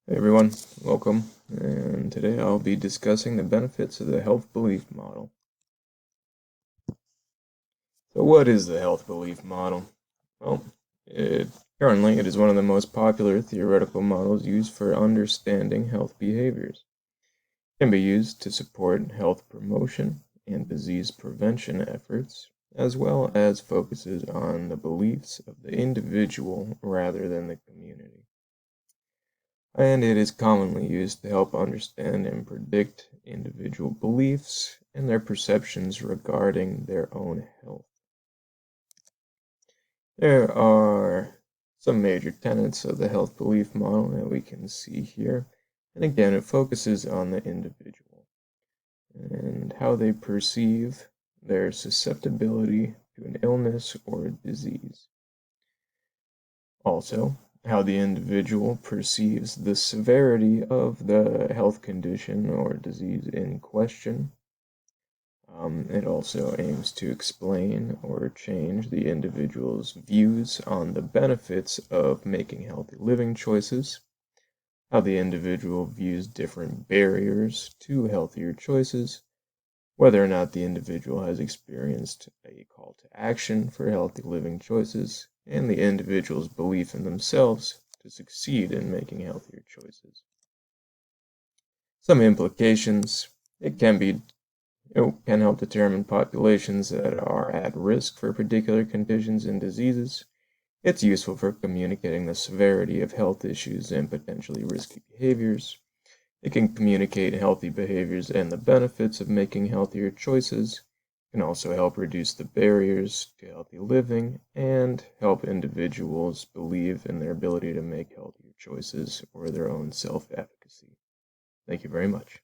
Hey everyone, welcome. And today I'll be discussing the benefits of the health belief model. So what is the health belief model? Well, currently it is one of the most popular theoretical models used for understanding health behaviors. It can be used to support health promotion and disease prevention efforts, as well as focuses on the beliefs of the individual rather than the community. And it is commonly used to help understand and predict individual beliefs and their perceptions regarding their own health. There are some major tenets of the health belief model that we can see here. And again, it focuses on the individual and how they perceive their susceptibility to an illness or a disease. Also, how the individual perceives the severity of the health condition or disease in question. It also aims to explain or change the individual's views on the benefits of making healthy living choices, how the individual views different barriers to healthier choices, whether or not the individual has experienced a call to action for healthy living choices, and the individual's belief in themselves to succeed in making healthier choices. Some implications: it can help determine populations that are at risk for particular conditions and diseases. It's useful for communicating the severity of health issues and potentially risky behaviors. It can communicate healthy behaviors and the benefits of making healthier choices. It can also help reduce the barriers to healthy living and help individuals believe in their ability to make healthier choices or their own self-efficacy. Thank you very much.